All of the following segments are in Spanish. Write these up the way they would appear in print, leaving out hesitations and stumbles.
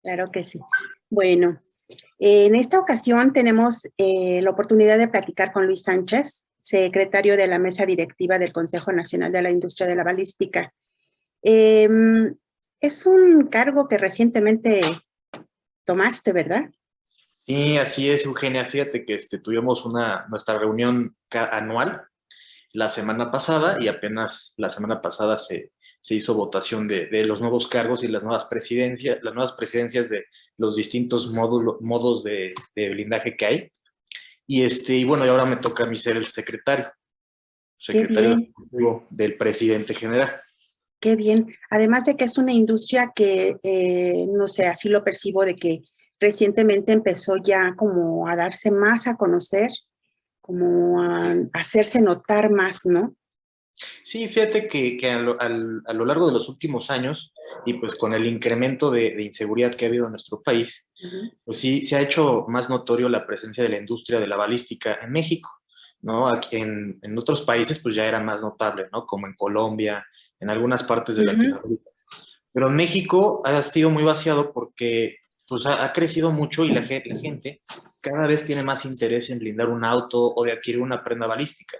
Claro que sí. Bueno, en esta ocasión tenemos la oportunidad de platicar con Luis Sánchez, secretario de la Mesa Directiva del Consejo Nacional de la Industria de la Balística. Eh, es un cargo que recientemente tomaste, ¿verdad? Sí, así es, Eugenia. Fíjate que tuvimos nuestra reunión anual la semana pasada y apenas la semana pasada se hizo votación de los nuevos cargos y las nuevas presidencias de los distintos modos de blindaje que hay. Y bueno, y ahora me toca a mí ser el Qué secretario bien, ejecutivo del presidente general. qué bien. Además de que es una industria que, no sé, así lo percibo, de que recientemente empezó ya como a darse más a conocer, como a hacerse notar más, ¿no? Sí, fíjate que a lo largo de los últimos años y pues con el incremento de inseguridad que ha habido en nuestro país, Ujú. pues sí, se ha hecho más notorio la presencia de la industria de la balística en México, ¿no? Aquí en otros países pues ya era más notable, ¿no? Como en Colombia, en algunas partes de Ujú. Latinoamérica. Pero en México ha sido muy vaciado porque pues ha crecido mucho y la gente cada vez tiene más interés en blindar un auto o de adquirir una prenda balística.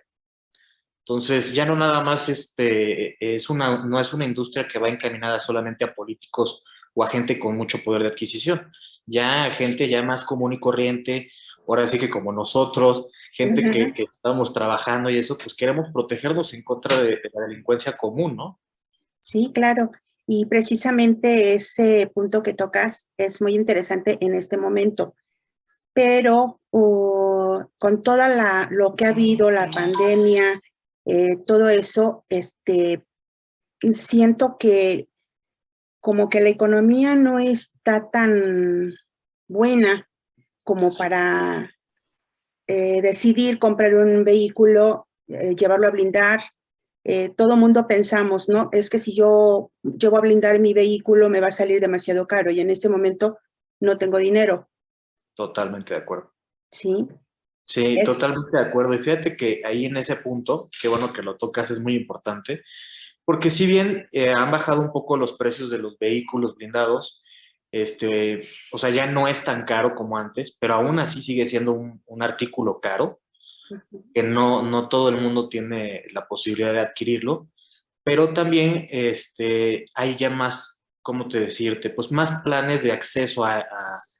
Entonces, ya no nada más no es una industria que va encaminada solamente a políticos o a gente con mucho poder de adquisición. Ya gente ya más común y corriente, ahora sí que como nosotros, gente Ujú. que estamos trabajando y eso, pues queremos protegernos en contra de la delincuencia común, ¿no? Sí, claro. Y precisamente ese punto que tocas es muy interesante en este momento. Pero con toda lo que ha habido, la pandemia, todo eso, siento que como que la economía no está tan buena como Sí, para decidir comprar un vehículo, llevarlo a blindar. Todo mundo pensamos, ¿no? Es que si yo llevo a blindar mi vehículo me va a salir demasiado caro y en este momento no tengo dinero, totalmente de acuerdo. ¿sí? Sí, Es, totalmente de acuerdo. Y fíjate que ahí en ese punto, qué bueno que lo tocas, es muy importante, porque si bien han bajado un poco los precios de los vehículos blindados, o sea, ya no es tan caro como antes, pero aún así sigue siendo un artículo caro, que no todo el mundo tiene la posibilidad de adquirirlo, pero también hay ya más, ¿cómo te decirte? Pues más planes de acceso a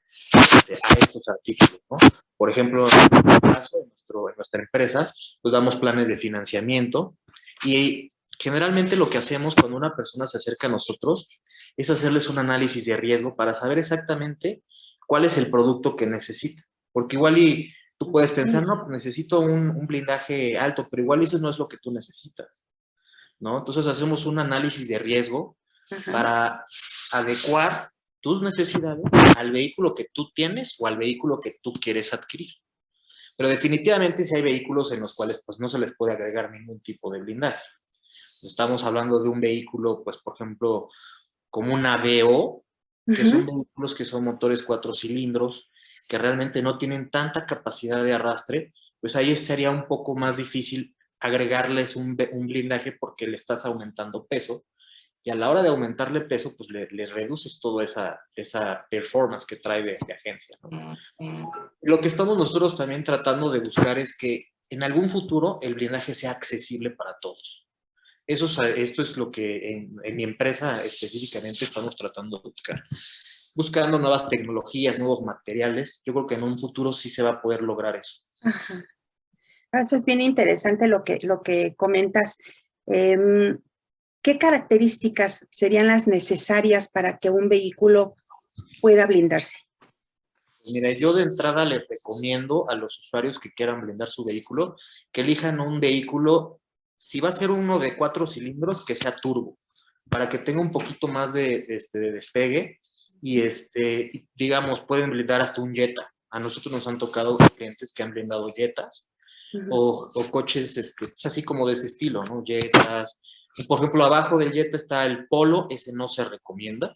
estos artículos, ¿no? Por ejemplo, en el caso de en nuestra empresa, pues damos planes de financiamiento y generalmente lo que hacemos cuando una persona se acerca a nosotros es hacerles un análisis de riesgo para saber exactamente cuál es el producto que necesita. Porque igual y tú puedes pensar, no, pues necesito un blindaje alto, pero igual eso no es lo que tú necesitas, ¿no? Entonces hacemos un análisis de riesgo ajá. para adecuar tus necesidades al vehículo que tú tienes o al vehículo que tú quieres adquirir. Pero definitivamente si hay vehículos en los cuales pues no se les puede agregar ningún tipo de blindaje. Estamos hablando de un vehículo, pues por ejemplo, como una VO, que son Ujú. vehículos que son motores 4 cilindros, que realmente no tienen tanta capacidad de arrastre, pues ahí sería un poco más difícil agregarles un blindaje porque le estás aumentando peso y a la hora de aumentarle peso, pues le reduces toda esa performance que trae de agencia, ¿no? Lo que estamos nosotros también tratando de buscar es que en algún futuro el blindaje sea accesible para todos. Esto es lo que en mi empresa específicamente estamos tratando de buscar. Buscando nuevas tecnologías, nuevos materiales. Yo creo que en un futuro sí se va a poder lograr eso. Ajá. Eso es bien interesante lo que comentas. Em, ¿Qué características serían las necesarias para que un vehículo pueda blindarse? Mira, yo de entrada les recomiendo a los usuarios que quieran blindar su vehículo que elijan un vehículo, si va a ser uno de 4 cilindros, que sea turbo, para que tenga un poquito más de despegue y digamos, pueden blindar hasta un Jetta. A nosotros nos han tocado clientes que han blindado Jettas Ujú. o coches pues así como de ese estilo, ¿no? Jettas. Por ejemplo, abajo del Jetta está el Polo, ese no se recomienda.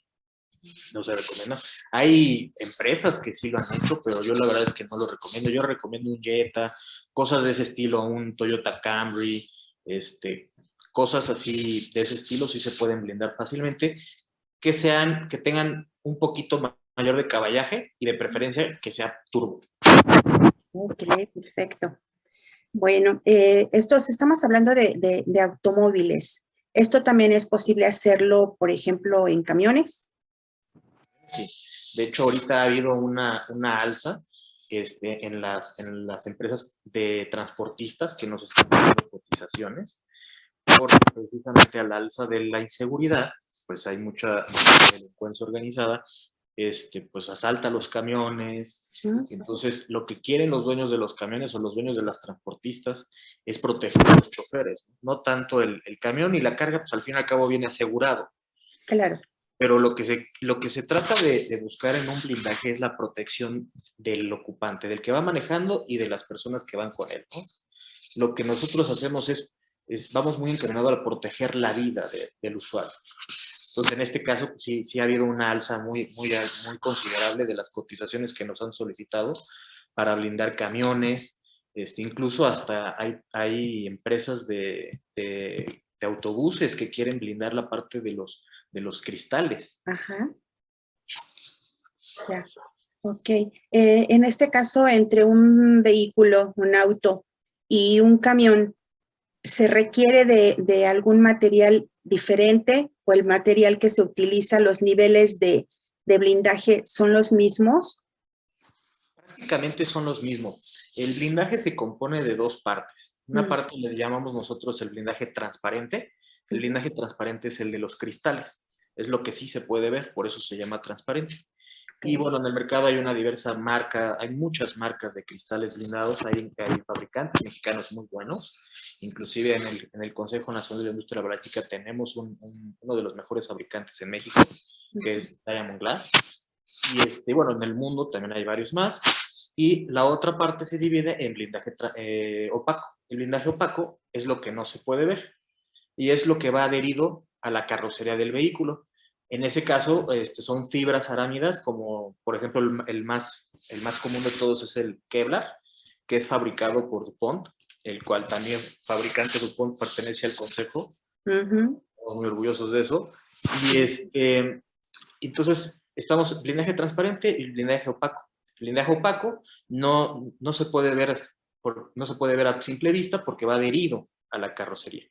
Hay empresas que sí lo han hecho, pero yo la verdad es que no lo recomiendo. Yo recomiendo un Jetta, cosas de ese estilo, un Toyota Camry, cosas así de ese estilo sí se pueden blindar fácilmente, que tengan un poquito más mayor de caballaje y de preferencia que sea turbo. Ok, perfecto. Bueno, estamos hablando de automóviles. ¿Esto también es posible hacerlo, por ejemplo, en camiones? Sí. De hecho, ahorita ha habido una alza en las empresas de transportistas que nos están dando cotizaciones, porque precisamente al alza de la inseguridad, pues hay mucha delincuencia organizada, pues asalta los camiones. Entonces, lo que quieren los dueños de los camiones o los dueños de las transportistas es proteger a los choferes, no tanto el camión y la carga, pues al fin y al cabo viene asegurado. Claro. Pero lo que se trata de buscar en un blindaje es la protección del ocupante, del que va manejando y de las personas que van con él, ¿no? Lo que nosotros hacemos vamos muy encaminados a proteger la vida del usuario. Entonces, en este caso, pues, sí ha habido una alza muy, muy, muy considerable de las cotizaciones que nos han solicitado para blindar camiones, incluso hasta hay empresas de autobuses que quieren blindar la parte de los cristales. Ajá. Ya. Ok. En este caso, entre un vehículo, un auto y un camión, ¿se requiere de algún material diferente o el material que se utiliza, los niveles de blindaje son los mismos? Prácticamente son los mismos. El blindaje se compone de dos partes. Una parte le llamamos nosotros el blindaje transparente. El blindaje transparente es el de los cristales. Es lo que sí se puede ver, por eso se llama transparente. Y bueno, en el mercado hay una diversa marca, hay muchas marcas de cristales blindados, hay fabricantes mexicanos muy buenos, inclusive en el Consejo Nacional de la Industria Balística tenemos uno de los mejores fabricantes en México, que es Diamond Glass, y bueno, en el mundo también hay varios más, y la otra parte se divide en blindaje opaco. El blindaje opaco es lo que no se puede ver, y es lo que va adherido a la carrocería del vehículo. En ese caso, son fibras arámidas, como por ejemplo el más común de todos es el Kevlar, que es fabricado por DuPont, el cual también fabricante DuPont pertenece al consejo. Estamos muy orgullosos de eso. Y entonces estamos blindaje transparente y blindaje opaco. El blindaje opaco no se puede ver a simple vista porque va adherido a la carrocería.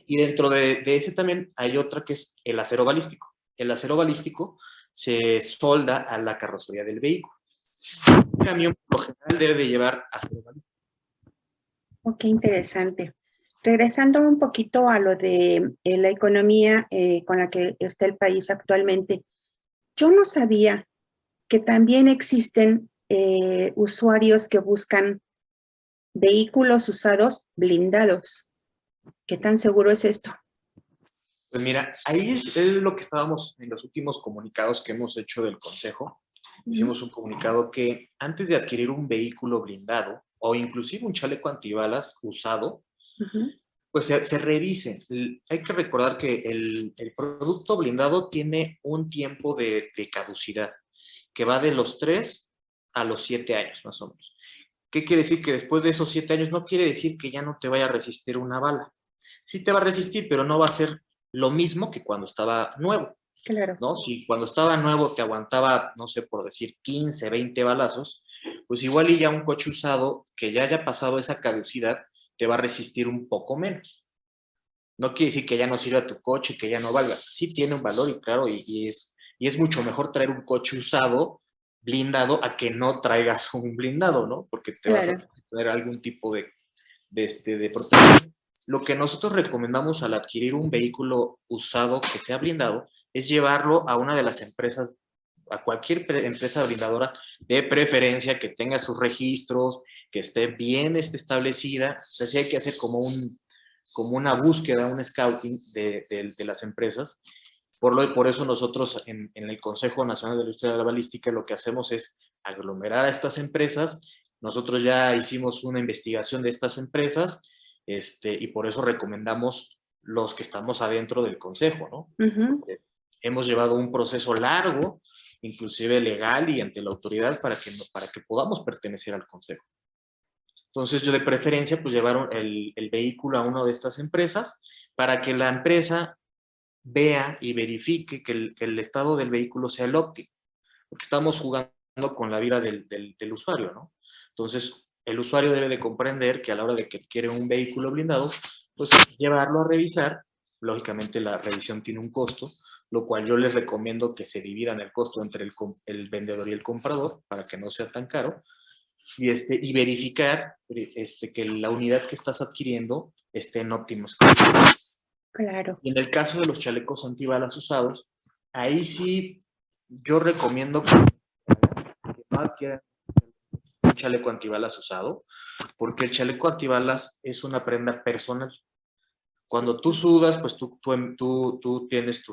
Y dentro de ese también hay otra que es el acero balístico. El acero balístico se solda a la carrocería del vehículo. Un camión por lo general debe de llevar acero balístico. Oh, qué interesante. Regresando un poquito a lo de la economía con la que está el país actualmente, yo no sabía que también existen usuarios que buscan vehículos usados blindados. ¿Qué tan seguro es esto? Pues mira, ahí es lo que estábamos en los últimos comunicados que hemos hecho del Consejo. Hicimos un comunicado que antes de adquirir un vehículo blindado o inclusive un chaleco antibalas usado, pues se revise. Hay que recordar que el producto blindado tiene un tiempo de caducidad que va de los 3 a los 7 años, más o menos. ¿Qué quiere decir? Que después de esos 7 años no quiere decir que ya no te vaya a resistir una bala. Sí te va a resistir, pero no va a ser lo mismo que cuando estaba nuevo. Claro. ¿No? Si cuando estaba nuevo te aguantaba, no sé, por decir 15, 20 balazos, pues igual y ya un coche usado que ya haya pasado esa caducidad te va a resistir un poco menos. No quiere decir que ya no sirva tu coche, que ya no valga. Sí tiene un valor y claro, y es mucho mejor traer un coche usado blindado a que no traigas un blindado, ¿no? Porque te vas a tener algún tipo de protección. Lo que nosotros recomendamos al adquirir un vehículo usado que sea blindado es llevarlo a una de las empresas, a cualquier empresa blindadora, de preferencia que tenga sus registros, que esté bien establecida. O sea, sí hay que hacer como una búsqueda, un scouting de las empresas. Por eso nosotros en el Consejo Nacional de la Industria de la Balística lo que hacemos es aglomerar a estas empresas. Nosotros ya hicimos una investigación de estas empresas y por eso recomendamos los que estamos adentro del Consejo, ¿no? Hemos llevado un proceso largo, inclusive legal y ante la autoridad para que podamos pertenecer al Consejo. Entonces yo de preferencia pues llevaron el vehículo a una de estas empresas para que la empresa vea y verifique que el estado del vehículo sea el óptimo. porque estamos jugando con la vida del usuario, ¿no? Entonces, el usuario debe de comprender que a la hora de que adquiere un vehículo blindado, pues llevarlo a revisar. Lógicamente la revisión tiene un costo, lo cual yo les recomiendo que se dividan el costo entre el vendedor y el comprador para que no sea tan caro, y verificar que la unidad que estás adquiriendo esté en óptimos condiciones. Claro. Y en el caso de los chalecos antibalas usados, ahí sí yo recomiendo que no adquieran un chaleco antibalas usado, porque el chaleco antibalas es una prenda personal. Cuando tú sudas, pues tú tienes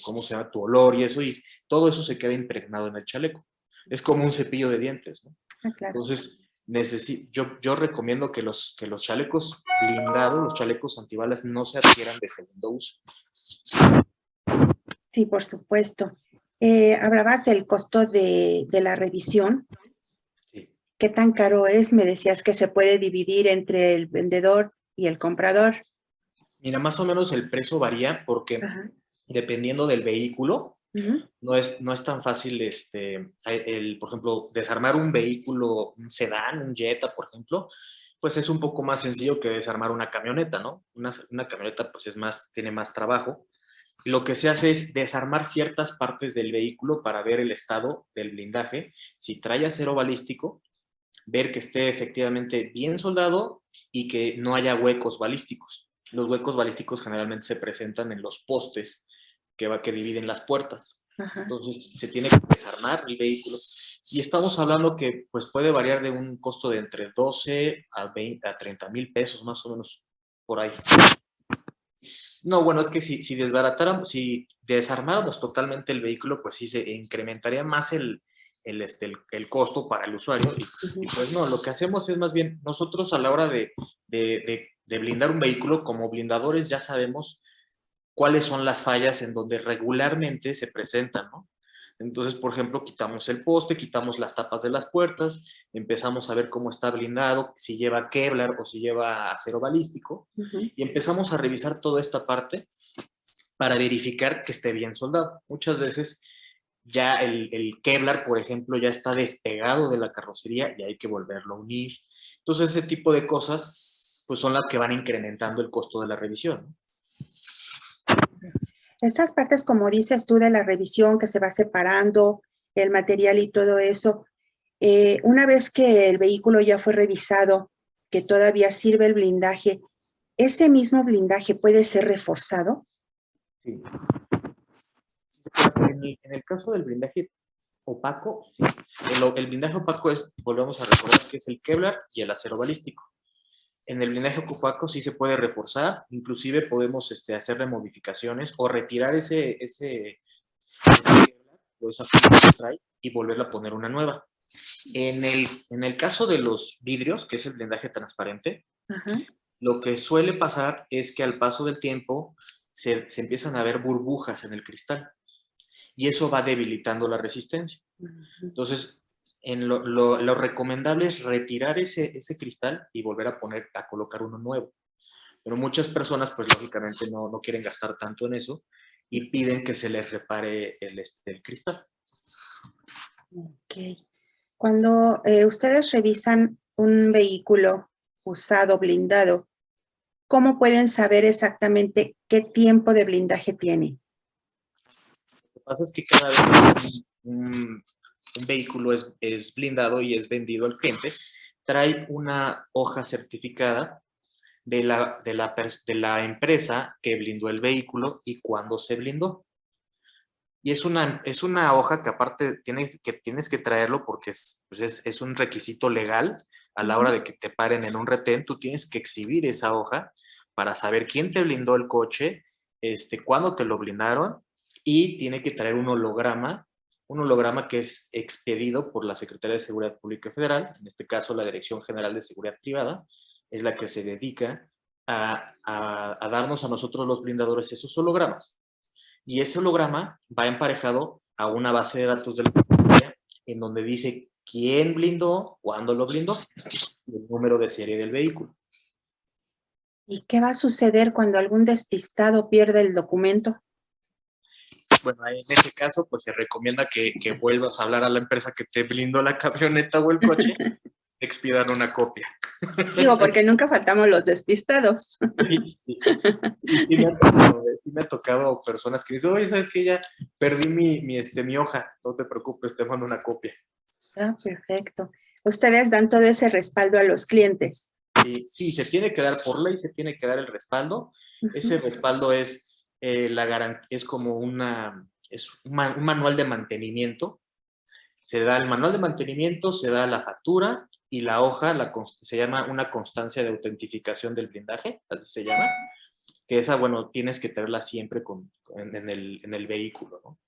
¿cómo se llama? Tu olor y eso, y todo eso se queda impregnado en el chaleco. Es como un cepillo de dientes, ¿no? Ah, claro. Entonces, yo recomiendo que los chalecos blindados, los chalecos antibalas, no se adquieran de segundo uso. Sí, por supuesto. Hablabas del costo de la revisión. Sí. ¿Qué tan caro es? Me decías que se puede dividir entre el vendedor y el comprador. Mira, más o menos el precio varía porque Ajá. dependiendo del vehículo, Uh-huh. no es tan fácil, por ejemplo, desarmar un vehículo, un sedán, un Jetta, por ejemplo, pues es un poco más sencillo que desarmar una camioneta, ¿no? Una camioneta pues tiene más trabajo. Y lo que se hace es desarmar ciertas partes del vehículo para ver el estado del blindaje, si trae acero balístico, ver que esté efectivamente bien soldado y que no haya huecos balísticos. Los huecos balísticos generalmente se presentan en los postes que dividen las puertas. Ajá. Entonces se tiene que desarmar el vehículo y estamos hablando que pues puede variar de un costo de entre 12 a 30 mil pesos más o menos por ahí. No, bueno, es que si desbaratáramos, si desarmáramos totalmente el vehículo, pues sí se incrementaría más el costo para el usuario. Y pues no, lo que hacemos es más bien, nosotros a la hora de blindar un vehículo, como blindadores ya sabemos cuáles son las fallas en donde regularmente se presentan, ¿no? Entonces, por ejemplo, quitamos el poste, quitamos las tapas de las puertas, empezamos a ver cómo está blindado, si lleva Kevlar o si lleva acero balístico, y empezamos a revisar toda esta parte para verificar que esté bien soldado. Muchas veces ya el Kevlar, por ejemplo, ya está despegado de la carrocería y hay que volverlo a unir. Entonces, ese tipo de cosas pues son las que van incrementando el costo de la revisión, ¿no? Estas partes, como dices tú, de la revisión que se va separando, el material y todo eso, una vez que el vehículo ya fue revisado, que todavía sirve el blindaje, ¿ese mismo blindaje puede ser reforzado? Sí. En el caso del blindaje opaco, sí. El blindaje opaco volvemos a recordar que es el Kevlar y el acero balístico. En el blindaje opaco sí se puede reforzar, inclusive podemos hacerle modificaciones o retirar ese Kevlar o esa pieza que trae y volverla a poner una nueva. En el caso de los vidrios, que es el blindaje transparente, Ajá. lo que suele pasar es que al paso del tiempo se empiezan a ver burbujas en el cristal y eso va debilitando la resistencia. Entonces, lo recomendable es retirar ese cristal y volver a colocar uno nuevo. Pero muchas personas, pues lógicamente no quieren gastar tanto en eso y piden que se les repare el cristal. Ok. Cuando ustedes revisan un vehículo usado, blindado, ¿cómo pueden saber exactamente qué tiempo de blindaje tiene? Lo que pasa es que cada vez un vehículo es blindado y es vendido al cliente, trae una hoja certificada de la empresa que blindó el vehículo y cuándo se blindó. Y es una hoja que aparte tienes que traerlo porque es un requisito legal. A la hora de que te paren en un retén, tú tienes que exhibir esa hoja para saber quién te blindó el coche, cuándo te lo blindaron, y tiene que traer un holograma que es expedido por la Secretaría de Seguridad Pública Federal, en este caso la Dirección General de Seguridad Privada, es la que se dedica a darnos a nosotros los blindadores esos hologramas. Y ese holograma va emparejado a una base de datos de la policía en donde dice quién blindó, cuándo lo blindó y el número de serie del vehículo. ¿Y qué va a suceder cuando algún despistado pierde el documento? bueno, en ese caso, pues se recomienda que vuelvas a hablar a la empresa que te blindó la camioneta o el coche, expidan una copia. Digo, porque nunca faltamos los despistados. Sí, sí. Sí me ha tocado personas que dicen, oye, ¿sabes qué? Ya perdí mi hoja, no te preocupes, te mando una copia. Ah, perfecto. Ustedes dan todo ese respaldo a los clientes. Sí, se tiene que dar por ley, se tiene que dar el respaldo. Ese respaldo es, es como un manual de mantenimiento. Se da el manual de mantenimiento, se da la factura y la hoja se llama una constancia de autentificación del blindaje, así se llama, que esa, bueno, tienes que tenerla siempre en el vehículo, ¿no?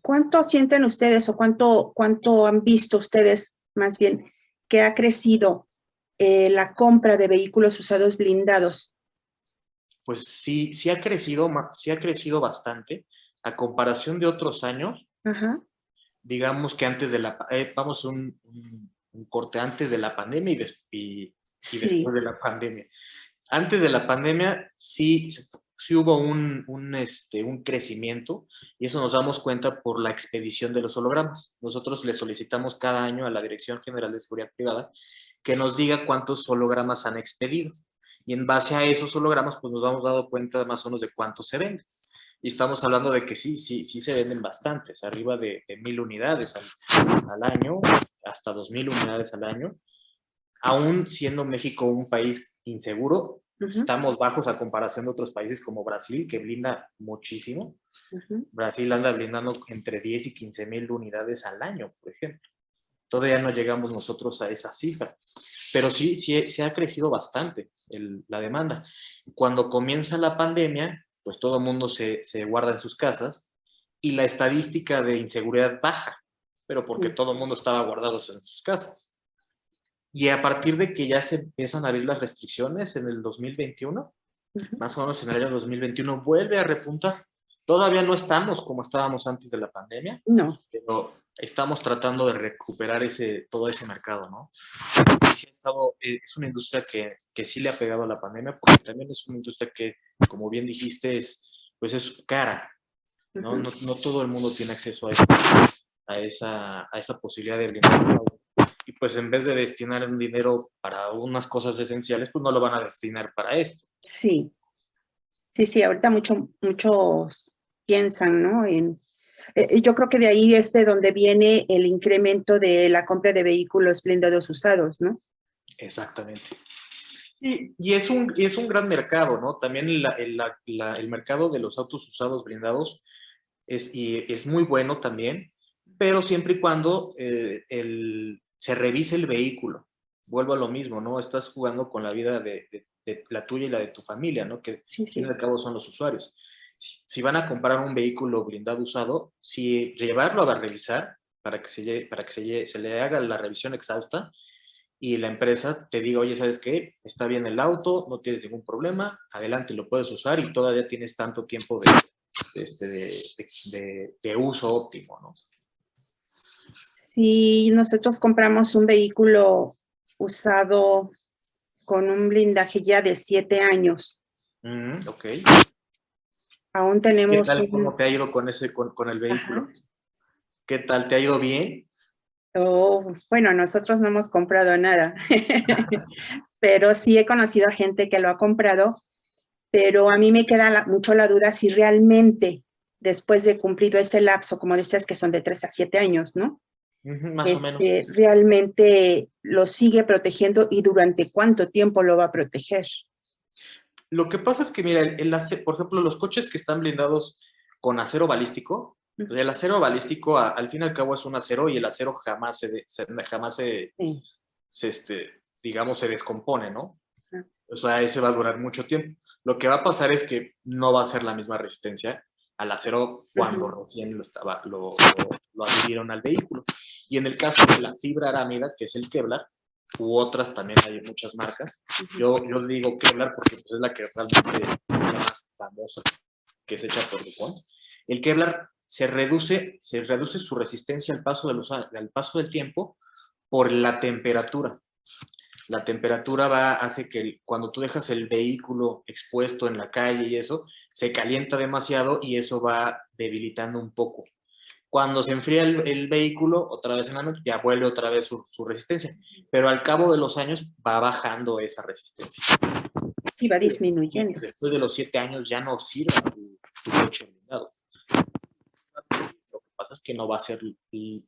¿Cuánto sienten ustedes o cuánto han visto ustedes, más bien, que ha crecido la compra de vehículos usados blindados? Pues sí, sí ha crecido bastante. A comparación de otros años, Ajá. digamos que antes de vamos un corte antes de la pandemia y Sí. después de la pandemia. Antes de la pandemia sí hubo un crecimiento y eso nos damos cuenta por la expedición de los hologramas. Nosotros le solicitamos cada año a la Dirección General de Seguridad Privada que nos diga cuántos hologramas han expedido. Y en base a esos hologramas, pues nos hemos dado cuenta más o menos de cuántos se venden. Y estamos hablando de que sí se venden bastantes, arriba de 1,000 unidades al año, hasta 2,000 unidades al año. Aún siendo México un país inseguro, estamos bajos a comparación de otros países como Brasil, que blinda muchísimo. Brasil anda blindando entre 10 y 15,000 unidades al año, por ejemplo. Todavía no llegamos nosotros a esa cifra, pero sí ha crecido bastante la demanda. Cuando comienza la pandemia, pues todo el mundo se guarda en sus casas y la estadística de inseguridad baja, pero porque todo el mundo estaba guardado en sus casas. Y a partir de que ya se empiezan a abrir las restricciones en el 2021, más o menos en el año 2021, vuelve a repuntar. Todavía no estamos como estábamos antes de la pandemia, No. pero estamos tratando de recuperar todo ese mercado, ¿no? Sí es una industria que sí le ha pegado a la pandemia, porque también es una industria que, como bien dijiste, pues es cara, ¿no? No todo el mundo tiene acceso a esa posibilidad de brindar. Y pues en vez de destinar un dinero para unas cosas esenciales, pues no lo van a destinar para esto. Sí, sí, ahorita muchos piensan, ¿no? Yo creo que de ahí es de donde viene el incremento de la compra de vehículos blindados usados, ¿no? Exactamente. Sí, y es un gran mercado, ¿no? También el mercado de los autos usados blindados es muy bueno también, pero siempre y cuando se revise el vehículo. Vuelvo a lo mismo, ¿no? Estás jugando con la vida de la tuya y la de tu familia, ¿no? Que Sí, al fin y sí. al cabo son los usuarios. Si van a comprar un vehículo blindado usado, si llevarlo a revisar para que se le haga la revisión exhausta y la empresa te diga, oye, ¿sabes qué? Está bien el auto, no tienes ningún problema, adelante, lo puedes usar y todavía tienes tanto tiempo de uso óptimo, ¿no? Si nosotros compramos un vehículo usado con un blindaje ya de 7 años, Ok. aún ¿Qué tenemos tal, cómo te ha ido con el vehículo? Ajá. ¿Qué tal? ¿Te ha ido bien? Oh, bueno, nosotros no hemos comprado nada, pero sí he conocido a gente que lo ha comprado, pero a mí me queda mucho la duda si realmente después de cumplido ese lapso, como decías que son de 3 a 7 años, ¿no? Más o menos. Realmente lo sigue protegiendo y durante cuánto tiempo lo va a proteger. Lo que pasa es que, mira, por ejemplo, los coches que están blindados con acero balístico, el acero balístico al fin y al cabo es un acero y el acero jamás digamos, se descompone, ¿no? O sea, ese va a durar mucho tiempo. Lo que va a pasar es que no va a ser la misma resistencia al acero cuando recién lo adhirieron al vehículo. Y en el caso de la fibra arámida, que es el Kevlar, u otras también hay muchas marcas. Yo digo Kevlar porque pues, es la que realmente es la más famosa, que es hecha por DuPont. El Kevlar se reduce su resistencia al paso del tiempo por la temperatura. La temperatura hace que cuando tú dejas el vehículo expuesto en la calle y eso, se calienta demasiado y eso va debilitando un poco. Cuando se enfría el vehículo, otra vez en la noche, ya vuelve otra vez su resistencia. Pero al cabo de los años va bajando esa resistencia. Sí, va disminuyendo. Después de los 7 años ya no sirve tu coche blindado. Lo que pasa es que no va a ser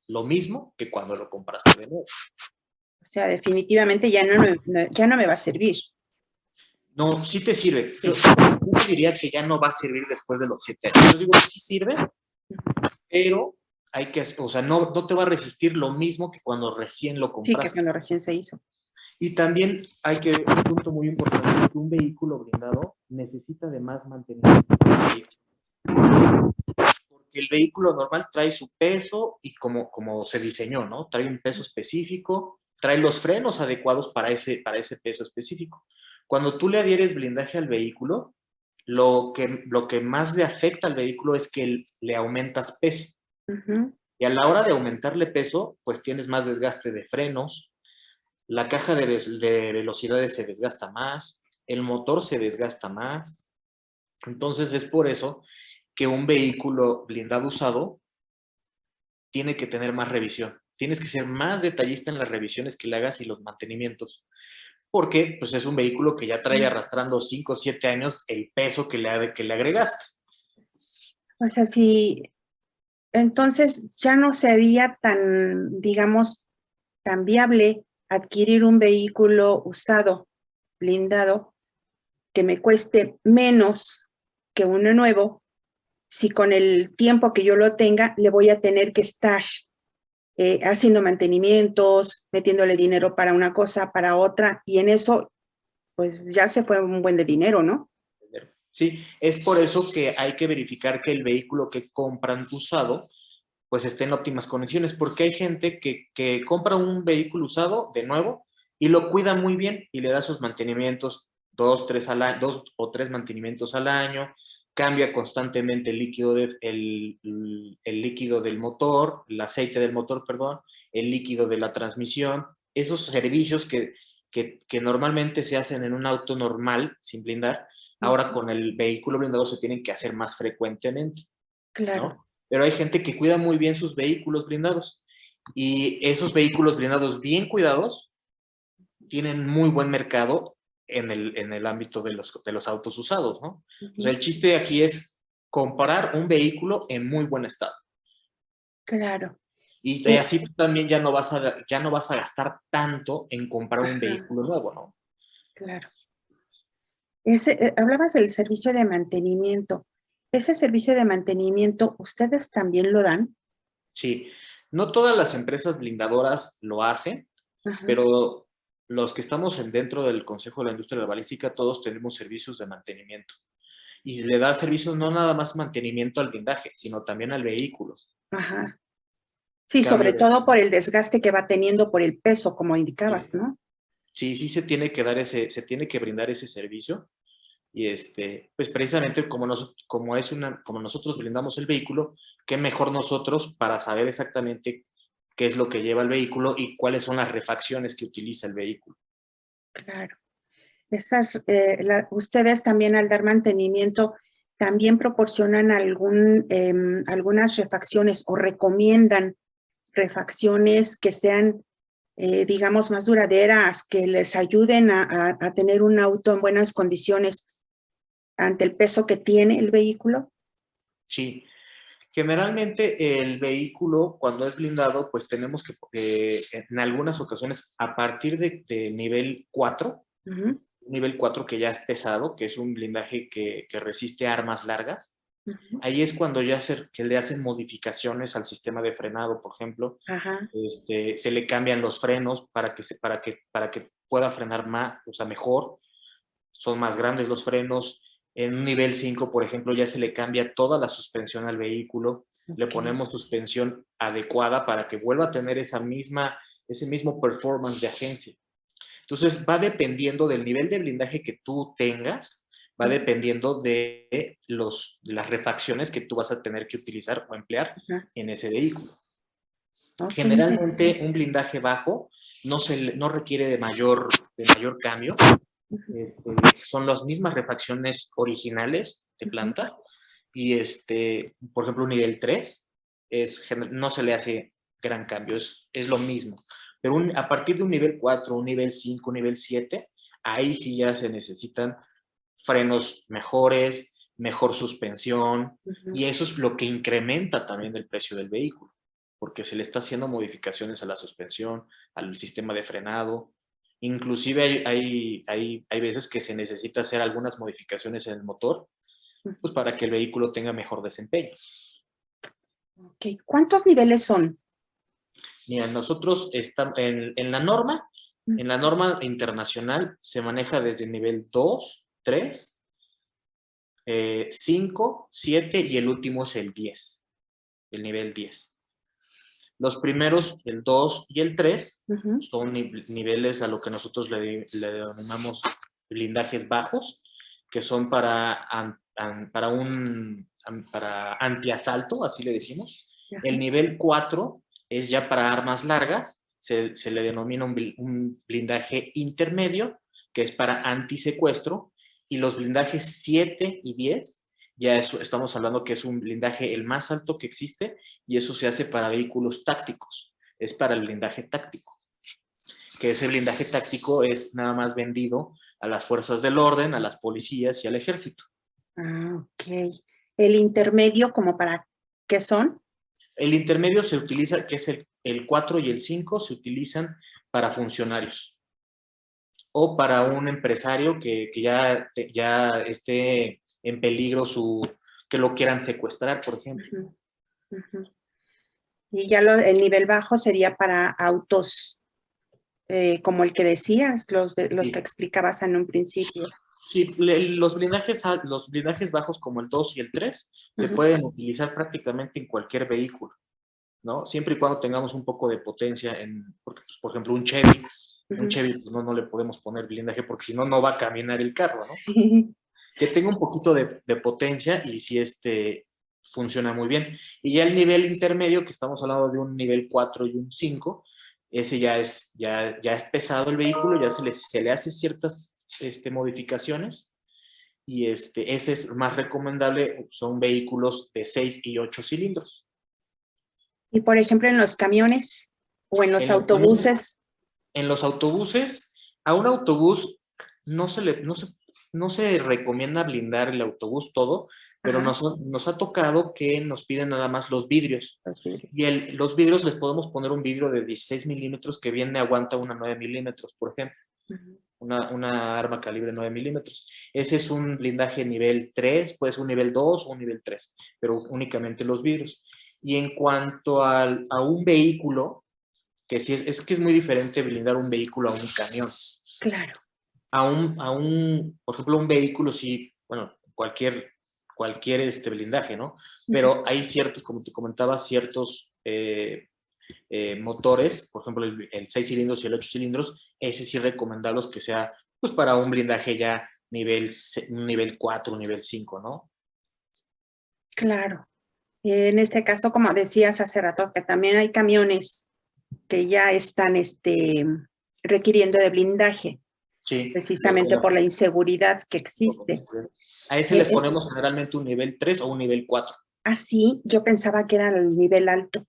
lo mismo que cuando lo compraste de nuevo. O sea, definitivamente ya no me va a servir. No, sí te sirve. Yo no diría que ya no va a servir después de los 7 años. Yo digo que sí sirve, pero hay que, o sea, no te va a resistir lo mismo que cuando recién lo compraste. Sí, que cuando recién se hizo. Y también hay que, un punto muy importante, que un vehículo blindado necesita de más mantenimiento. Porque el vehículo normal trae su peso y como se diseñó, ¿no? Trae un peso específico, trae los frenos adecuados para ese peso específico. Cuando tú le adhieres blindaje al vehículo, lo que más le afecta al vehículo es que le aumentas peso. Y a la hora de aumentarle peso, pues tienes más desgaste de frenos, la caja de velocidades se desgasta más, el motor se desgasta más. Entonces es por eso que un vehículo blindado usado tiene que tener más revisión. Tienes que ser más detallista en las revisiones que le hagas y los mantenimientos. Porque pues es un vehículo que ya trae arrastrando 5 o 7 años el peso que le agregaste. O sea, sí, entonces ya no sería tan, digamos, tan viable adquirir un vehículo usado, blindado, que me cueste menos que uno nuevo, si con el tiempo que yo lo tenga le voy a tener que estar haciendo mantenimientos, metiéndole dinero para una cosa, para otra, y en eso pues ya se fue un buen de dinero, ¿no? Sí, es por eso que hay que verificar que el vehículo que compran usado pues esté en óptimas condiciones, porque hay gente que compra un vehículo usado de nuevo y lo cuida muy bien y le da sus mantenimientos 2 o 3 mantenimientos al año, cambia constantemente el líquido, el líquido del motor, el aceite del motor, perdón, el líquido de la transmisión, esos servicios que normalmente se hacen en un auto normal, sin blindar, ahora con el vehículo blindado se tienen que hacer más frecuentemente. Claro. ¿No? Pero hay gente que cuida muy bien sus vehículos blindados y esos vehículos blindados bien cuidados tienen muy buen mercado en el ámbito de los autos usados, ¿no? O sea, el chiste aquí es comprar un vehículo en muy buen estado. Claro. Y así tú también ya no vas a gastar tanto en comprar un vehículo nuevo, ¿no? Claro. Hablabas del servicio de mantenimiento. ¿Ese servicio de mantenimiento ustedes también lo dan? Sí. No todas las empresas blindadoras lo hacen, pero los que estamos dentro del Consejo de la Industria de la Balística, todos tenemos servicios de mantenimiento. Y le da servicios no nada más mantenimiento al blindaje, sino también al vehículo. Ajá. Sí, sobre todo por el desgaste que va teniendo por el peso, como indicabas, ¿no? Sí, sí se tiene que brindar ese servicio. Y pues precisamente como nosotros blindamos el vehículo, qué mejor nosotros para saber exactamente qué es lo que lleva el vehículo y cuáles son las refacciones que utiliza el vehículo. Claro. Ustedes también al dar mantenimiento, también proporcionan algunas refacciones o recomiendan refacciones que sean, digamos, más duraderas, que les ayuden a tener un auto en buenas condiciones ante el peso que tiene el vehículo. Sí. Generalmente el vehículo, cuando es blindado, pues tenemos que, en algunas ocasiones, a partir de nivel 4, nivel 4 que ya es pesado, que es un blindaje que resiste armas largas, ahí es cuando que le hacen modificaciones al sistema de frenado, por ejemplo. Se le cambian los frenos para que pueda frenar más, o sea, mejor. Son más grandes los frenos. En un nivel 5, por ejemplo, ya se le cambia toda la suspensión al vehículo. Le ponemos suspensión adecuada para que vuelva a tener ese mismo performance de agencia. Entonces, va dependiendo del nivel de blindaje que tú tengas, va dependiendo de las refacciones que tú vas a tener que utilizar o emplear en ese vehículo. Generalmente, un blindaje bajo no requiere de mayor cambio. Son las mismas refacciones originales de planta. Y por ejemplo, un nivel 3 no se le hace gran cambio, es lo mismo. Pero a partir de un nivel 4, un nivel 5, un nivel 7, ahí sí ya se necesitan frenos mejores, mejor suspensión, y eso es lo que incrementa también el precio del vehículo, porque se le está haciendo modificaciones a la suspensión, al sistema de frenado. Inclusive hay veces que se necesita hacer algunas modificaciones en el motor, pues para que el vehículo tenga mejor desempeño. Okay. ¿Cuántos niveles son? Mira, nosotros estamos en la norma internacional se maneja desde el nivel 2, 3, 5, 7 y el último es el 10, el nivel 10. Los primeros, el 2 y el 3, son niveles a lo que nosotros le denominamos blindajes bajos, que son para antiasalto, así le decimos. El nivel 4 es ya para armas largas, se le denomina un blindaje intermedio, que es para antisecuestro, y los blindajes 7 y 10, ya estamos hablando que es un blindaje el más alto que existe, y eso se hace para vehículos tácticos, es para el blindaje táctico, que ese blindaje táctico es nada más vendido a las fuerzas del orden, a las policías y al ejército. Ah, ok. ¿El intermedio como para qué son? El intermedio se utiliza, que es el 4 y el 5, se utilizan para funcionarios o para un empresario que ya esté en peligro que lo quieran secuestrar, por ejemplo. Y ya el nivel bajo sería para autos como el que decías, los que explicabas en un principio. Sí, los blindajes bajos como el 2 y el 3 se pueden utilizar prácticamente en cualquier vehículo, ¿no? Siempre y cuando tengamos un poco de potencia porque, pues, por ejemplo, un Chevy pues, no le podemos poner blindaje porque si no, no va a caminar el carro, ¿no? Que tenga un poquito de potencia y si funciona muy bien. Y ya el nivel intermedio, que estamos hablando de un nivel 4 y un 5, ese ya es pesado el vehículo, ya se le hace ciertas modificaciones y ese es más recomendable, son vehículos de 6 y 8 cilindros. Y por ejemplo en los camiones o en los autobuses. En los autobuses, a un autobús no se recomienda blindar el autobús todo, pero nos ha tocado que nos piden nada más los vidrios. Y los vidrios les podemos poner un vidrio de 16 milímetros que bien aguanta una 9 milímetros, por ejemplo. Una arma calibre 9 milímetros. Ese es un blindaje nivel 3, puede ser un nivel 2 o un nivel 3, pero únicamente los vidrios. Y en cuanto a un vehículo, que sí es que es muy diferente blindar un vehículo a un camión. Claro. Por ejemplo, un vehículo sí, bueno, cualquier blindaje, ¿no? Pero hay ciertos, como te comentaba, ciertos motores, por ejemplo, el 6 cilindros y el 8 cilindros, ese sí recomendarlos que sea, pues, para un blindaje ya nivel 4, nivel 5, ¿no? Claro. En este caso, como decías hace rato, que también hay camiones que ya están requiriendo de blindaje. Sí, precisamente por la inseguridad que existe. A ese le ponemos generalmente un nivel 3 o un nivel 4. Ah, sí, yo pensaba que era el nivel alto.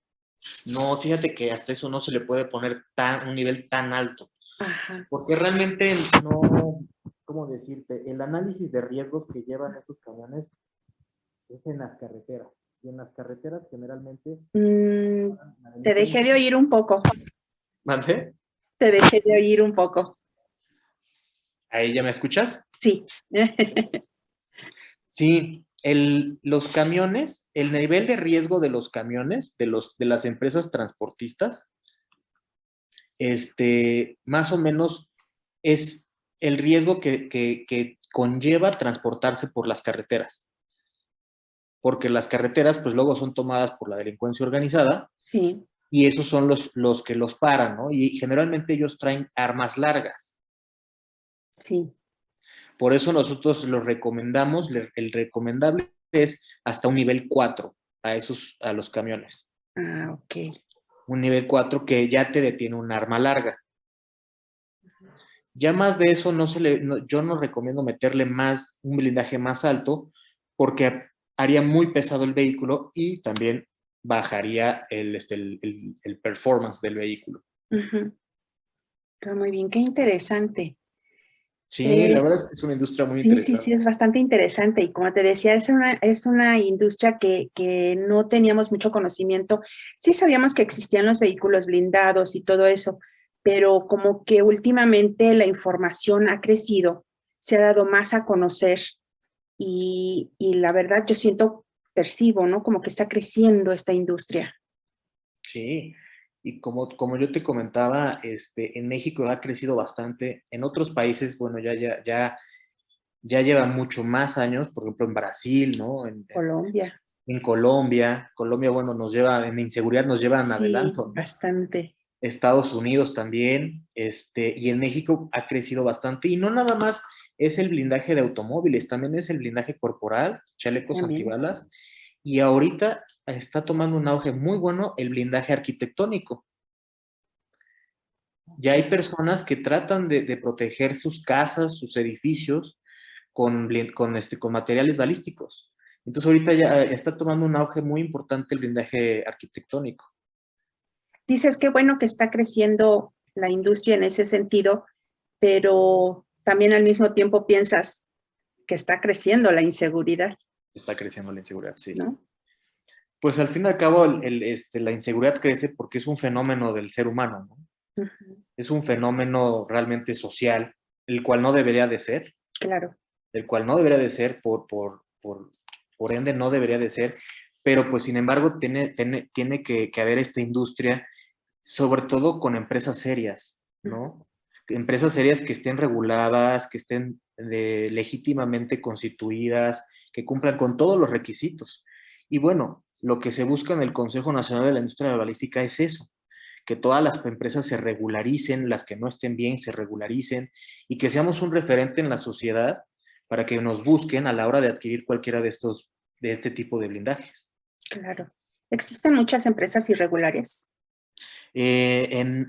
No, fíjate que hasta eso no se le puede poner un nivel tan alto. Ajá. Porque realmente no, ¿cómo decirte? El análisis de riesgos que llevan estos camiones es en las carreteras. Y en las carreteras generalmente... Te dejé de oír un poco. ¿Mande? Te dejé de oír un poco. ¿Ahí ya me escuchas? Sí. Sí, los camiones, el nivel de riesgo de los camiones, de las empresas transportistas, más o menos es el riesgo que conlleva transportarse por las carreteras. Porque las carreteras, pues luego son tomadas por la delincuencia organizada. Sí. Y esos son los que los paran, ¿no? Y generalmente ellos traen armas largas. Sí. Por eso nosotros los recomendamos, el recomendable es hasta un nivel 4 a los camiones. Ah, ok. Un nivel 4 que ya te detiene un arma larga. Ya más de eso yo no recomiendo meterle un blindaje más alto, porque haría muy pesado el vehículo y también bajaría el performance del vehículo. Pero muy bien, qué interesante. Sí, la verdad es que es una industria muy Sí, sí, sí, interesante. es bastante interesante. Y como te decía, es una industria que no teníamos mucho conocimiento. Sí sabíamos que existían los vehículos blindados y todo eso, pero como que últimamente la información ha crecido, se ha dado más a conocer y la verdad yo siento, percibo, ¿no? Como que está creciendo esta industria. Sí, y como yo te comentaba, en México ha crecido bastante. En otros países, bueno, ya llevan mucho más años, por ejemplo, en Brasil, ¿no? Colombia, En Colombia. Colombia, bueno, en inseguridad nos llevan sí, adelanto, ¿no? bastante. Estados Unidos también, y en México ha crecido bastante. Y no nada más es el blindaje de automóviles, también es el blindaje corporal, Sí, chalecos también. antibalas. Y ahorita está tomando un auge muy bueno el blindaje arquitectónico. Ya hay personas que tratan de proteger sus casas, sus edificios con materiales balísticos. Entonces ahorita ya está tomando un auge muy importante el blindaje arquitectónico. Dices que bueno que está creciendo la industria en ese sentido, pero también al mismo tiempo piensas que está creciendo la inseguridad, Está creciendo la inseguridad, sí. ¿no? Pues al fin y al cabo la inseguridad crece porque es un fenómeno del ser humano, ¿no? Ujú, Es un fenómeno realmente social, el cual no debería de ser, claro, el cual no debería de ser, por ende no debería de ser, pero pues sin embargo tiene que haber esta industria, sobre todo con empresas serias, ¿no? Empresas serias que estén reguladas, que estén legítimamente constituidas, que cumplan con todos los requisitos. Y bueno, lo que se busca en el Consejo Nacional de la Industria de la Balística es eso, que todas las empresas se regularicen, las que no estén bien se regularicen y que seamos un referente en la sociedad para que nos busquen a la hora de adquirir cualquiera de este tipo de blindajes. claro. Existen muchas empresas irregulares.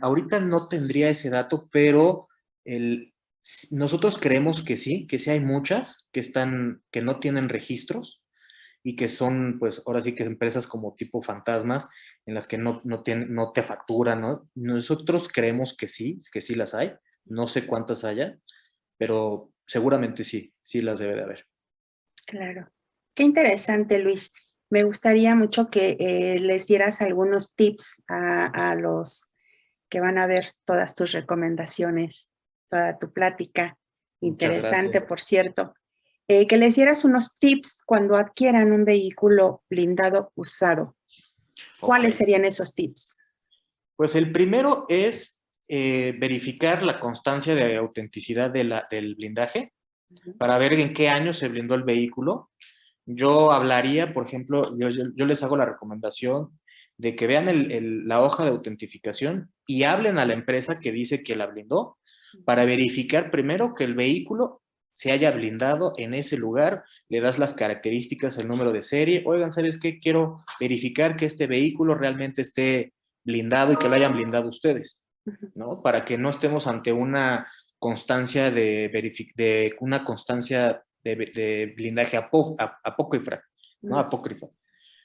Ahorita no tendría ese dato, pero el, nosotros creemos que sí hay muchas que no tienen registros y que son, pues, ahora sí que empresas como tipo fantasmas, en las que no te facturan, ¿no? Nosotros creemos que sí las hay, no sé cuántas haya, pero seguramente sí, sí las debe de haber. Claro. Qué interesante, Luis. Me gustaría mucho que les dieras algunos tips a los que van a ver todas tus recomendaciones, toda tu plática. Muchas Interesante, gracias. por cierto. Que les dieras unos tips cuando adquieran un vehículo blindado usado. Ok. ¿Cuáles serían esos tips? Pues el primero es verificar la constancia de autenticidad del blindaje para ver en qué año se blindó el vehículo. Yo hablaría, por ejemplo, yo les hago la recomendación de que vean la hoja de autentificación y hablen a la empresa que dice que la blindó para verificar primero que el vehículo se haya blindado en ese lugar, le das las características, el número de serie. Oigan, ¿sabes qué? Quiero verificar que este vehículo realmente esté blindado y que lo hayan blindado ustedes, ¿no? Para que no estemos ante una constancia de una constancia de blindaje apócrifa, ¿no? Apócrifa.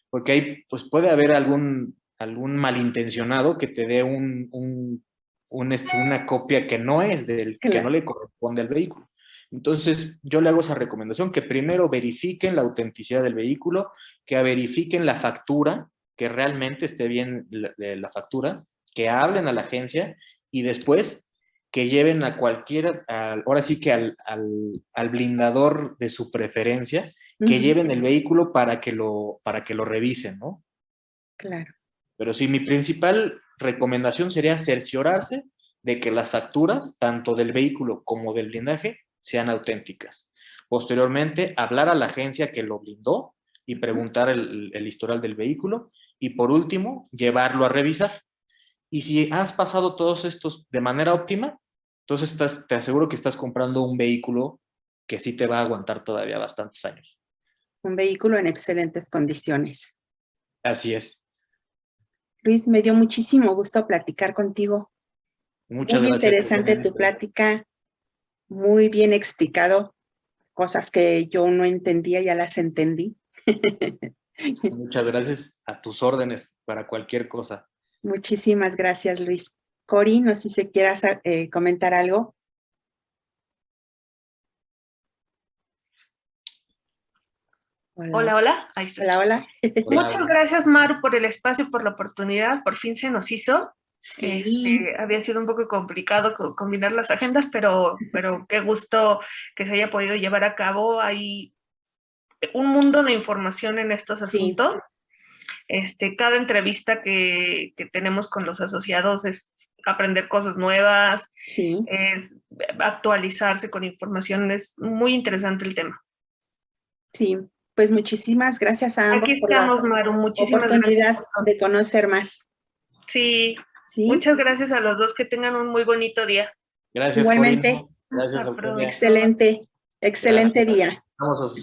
Porque ahí pues puede haber algún malintencionado que te dé una copia que no es que no Claro. le corresponde al vehículo. Entonces, yo le hago esa recomendación, que primero verifiquen la autenticidad del vehículo, que verifiquen la factura, que realmente esté bien la factura, que hablen a la agencia y después que lleven a cualquiera, ahora sí que al blindador de su preferencia, que Ujú, lleven el vehículo para que lo revisen, ¿no? claro. Pero sí, mi principal recomendación sería cerciorarse de que las facturas, tanto del vehículo como del blindaje, sean auténticas. Posteriormente, hablar a la agencia que lo blindó y preguntar el historial del vehículo. Y por último, llevarlo a revisar. Y si has pasado todos estos de manera óptima, entonces te aseguro que estás comprando un vehículo que sí te va a aguantar todavía bastantes años. Un vehículo en excelentes condiciones. Así es. Luis, me dio muchísimo gusto platicar contigo. Muchas Muy gracias, interesante tu Elena. plática, muy bien explicado. cosas que yo no entendía, ya las entendí. Muchas gracias, a tus órdenes para cualquier cosa. Muchísimas gracias, Luis. Cori, no sé si quieras comentar algo. Hola, hola. Ahí estoy. Hola, hola. Muchas gracias, Maru, por el espacio, por la oportunidad. Por fin se nos hizo. Sí. Había sido un poco complicado combinar las agendas, pero qué gusto que se haya podido llevar a cabo. Hay un mundo de información en estos asuntos. Cada entrevista que tenemos con los asociados es aprender cosas nuevas, Sí. es actualizarse con información. Es muy interesante el tema. Sí, pues muchísimas gracias a ambos Aquí por la estamos, Maru. Muchísimas oportunidad gracias. de conocer más. Sí, ¿Sí? muchas gracias a los dos. Que tengan un muy bonito día. Gracias, Igualmente. Corina. Gracias, Hasta Eugenia. Excelente, excelente Gracias. día. Vamos a